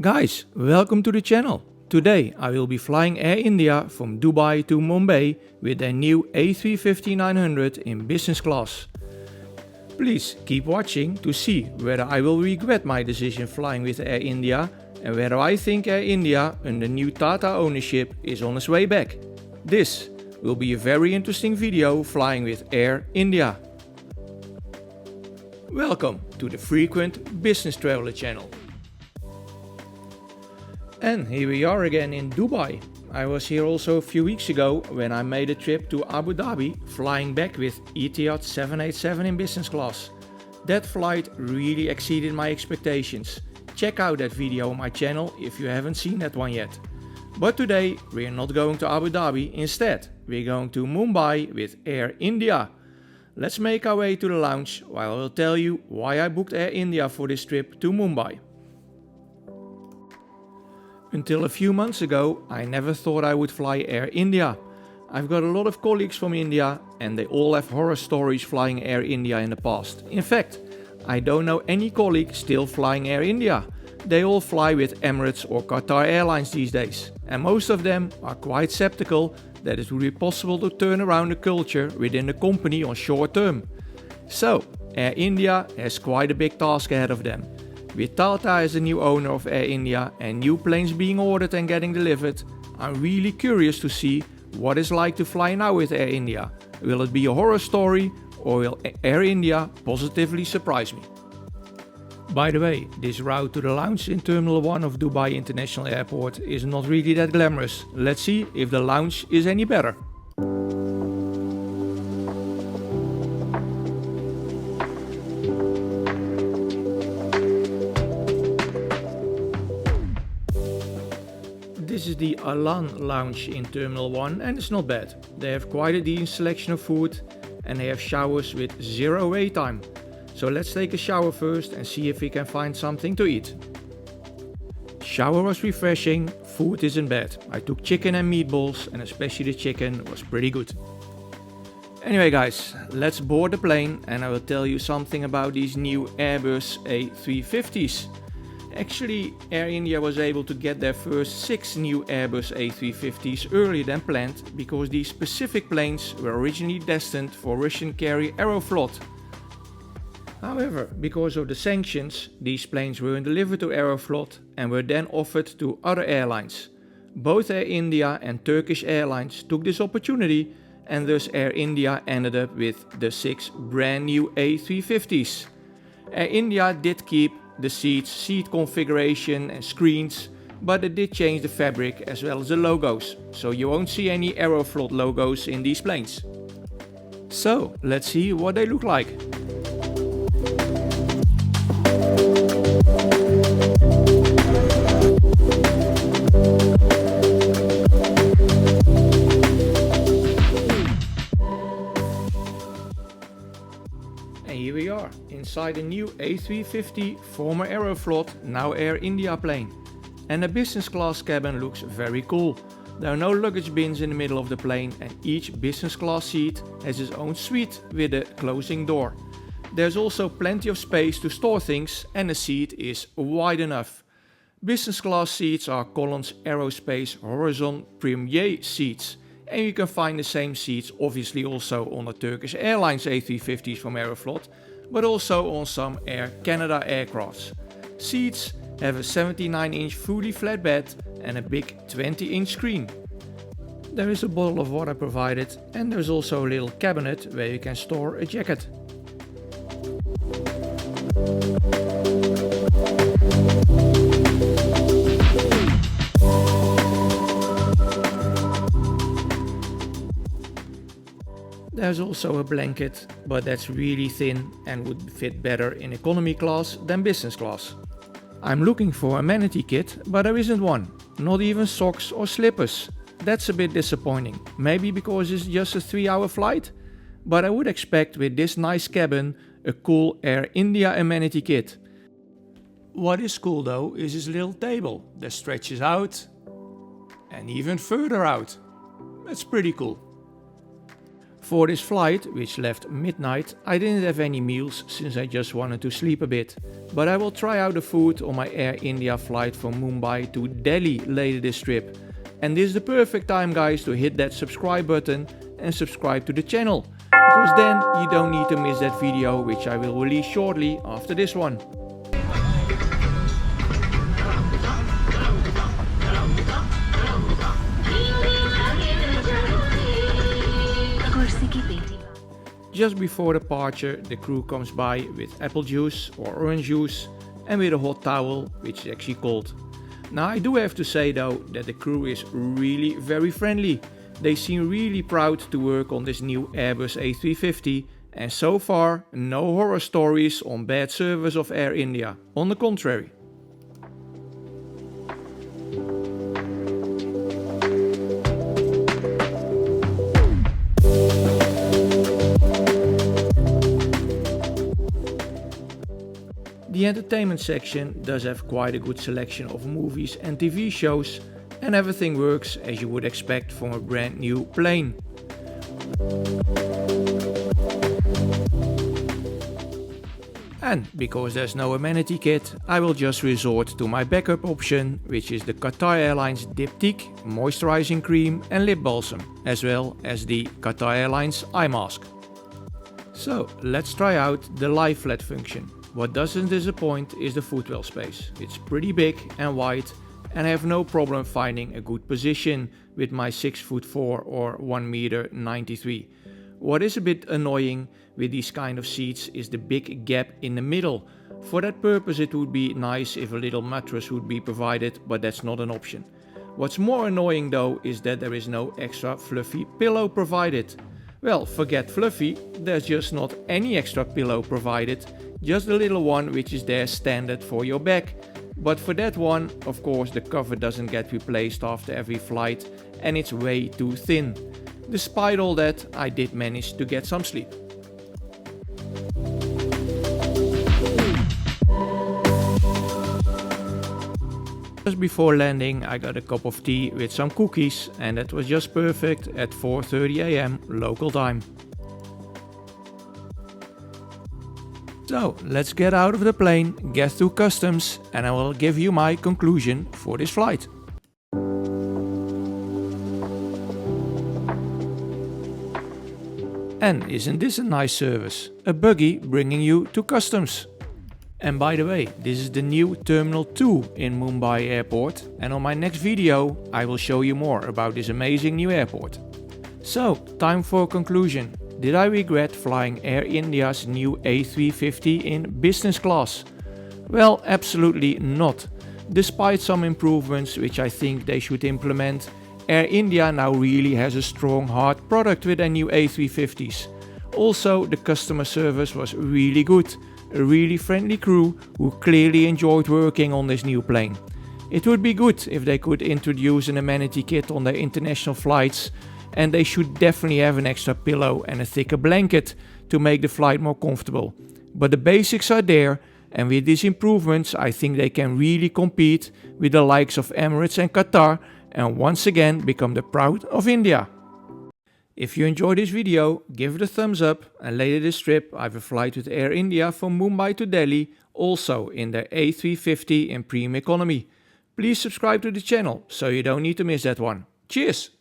Guys, welcome to the channel. Today I will be flying Air India from Dubai to Mumbai with a new A350-900 in business class. Please keep watching to see whether I will regret my decision flying with Air India and whether I think Air India under new Tata ownership is on its way back. This will be a very interesting video flying with Air India. Welcome to the Frequent Business Traveler channel. And here we are again in Dubai. I was here also a few weeks ago when I made a trip to Abu Dhabi, flying back with Etihad 787 in business class. That flight really exceeded my expectations. Check out that video on my channel if you haven't seen that one yet. But today we're not going to Abu Dhabi, instead we're going to Mumbai with Air India. Let's make our way to the lounge while I will tell you why I booked Air India for this trip to Mumbai. Until a few months ago, I never thought I would fly Air India. I've got a lot of colleagues from India and they all have horror stories flying Air India in the past. In fact, I don't know any colleague still flying Air India. They all fly with Emirates or Qatar Airlines these days, and most of them are quite skeptical that it would be possible to turn around the culture within the company on short term. So, Air India has quite a big task ahead of them. With Tata as the new owner of Air India and new planes being ordered and getting delivered, I'm really curious to see what it's like to fly now with Air India. Will it be a horror story or will Air India positively surprise me? By the way, this route to the lounge in Terminal 1 of Dubai International Airport is not really that glamorous. Let's see if the lounge is any better. This is the Alan Lounge in Terminal 1 and it's not bad. They have quite a decent selection of food and they have showers with zero wait time. So let's take a shower first and see if we can find something to eat. Shower was refreshing, food isn't bad. I took chicken and meatballs and especially the chicken was pretty good. Anyway guys, let's board the plane and I will tell you something about these new Airbus A350s. Actually, Air India was able to get their first 6 new Airbus A350s earlier than planned because these specific planes were originally destined for Russian carrier Aeroflot. However, because of the sanctions, these planes weren't delivered to Aeroflot and were then offered to other airlines. Both Air India and Turkish Airlines took this opportunity and thus Air India ended up with the 6 brand new A350s. Air India did keep the seat configuration and screens, but it did change the fabric as well as the logos, so you won't see any Aeroflot logos in these planes. So let's see what they look like. And here we are, inside a new A350 former Aeroflot, now Air India plane. And the business class cabin looks very cool. There are no luggage bins in the middle of the plane and each business class seat has its own suite with a closing door. There's also plenty of space to store things and the seat is wide enough. Business class seats are Collins Aerospace Horizon Premier seats. And you can find the same seats obviously also on the Turkish Airlines A350s from Aeroflot, but also on some Air Canada aircrafts. Seats have a 79-inch fully flat bed and a big 20-inch screen. There is a bottle of water provided and there's also a little cabinet where you can store a jacket. There's also a blanket, but that's really thin and would fit better in economy class than business class. I'm looking for a amenity kit, but there isn't one. Not even socks or slippers. That's a bit disappointing. Maybe because it's just a 3-hour flight? But I would expect with this nice cabin a cool Air India amenity kit. What is cool though is this little table that stretches out and even further out. That's pretty cool. For this flight, which left midnight, I didn't have any meals since I just wanted to sleep a bit. But I will try out the food on my Air India flight from Mumbai to Delhi later this trip. And this is the perfect time, guys, to hit that subscribe button and subscribe to the channel, because then you don't need to miss that video, which I will release shortly after this one. Just before departure, the crew comes by with apple juice or orange juice and with a hot towel, which is actually cold. Now, I do have to say though that the crew is really very friendly. They seem really proud to work on this new Airbus A350, and so far no horror stories on bad service of Air India. On the contrary. The entertainment section does have quite a good selection of movies and TV shows, and everything works as you would expect from a brand new plane. And because there's no amenity kit, I will just resort to my backup option, which is the Qatar Airlines Diptyque moisturizing cream and lip balsam, as well as the Qatar Airlines eye mask. So let's try out the lie flat function. What doesn't disappoint is the footwell space. It's pretty big and wide, and I have no problem finding a good position with my 6'4" or 1m93. What is a bit annoying with these kind of seats is the big gap in the middle. For that purpose it would be nice if a little mattress would be provided, but that's not an option. What's more annoying though is that there is no extra fluffy pillow provided. Well, forget fluffy, there's just not any extra pillow provided, just a little one which is there standard for your back. But for that one, of course, the cover doesn't get replaced after every flight and it's way too thin. Despite all that, I did manage to get some sleep. Just before landing, I got a cup of tea with some cookies, and that was just perfect at 4:30 AM local time. So let's get out of the plane, get through customs, and I will give you my conclusion for this flight. And isn't this a nice service? A buggy bringing you to customs. And by the way, this is the new Terminal 2 in Mumbai airport, and on my next video I will show you more about this amazing new airport. So, time for a conclusion. Did I regret flying Air India's new A350 in business class? Well, absolutely not. Despite some improvements which I think they should implement, Air India now really has a strong hard product with their new A350s. Also, the customer service was really good. A really friendly crew who clearly enjoyed working on this new plane. It would be good if they could introduce an amenity kit on their international flights, and they should definitely have an extra pillow and a thicker blanket to make the flight more comfortable. But the basics are there, and with these improvements I think they can really compete with the likes of Emirates and Qatar and once again become the pride of India. If you enjoyed this video, give it a thumbs up, and later this trip I have a flight with Air India from Mumbai to Delhi, also in their A350 in premium economy. Please subscribe to the channel so you don't need to miss that one. Cheers!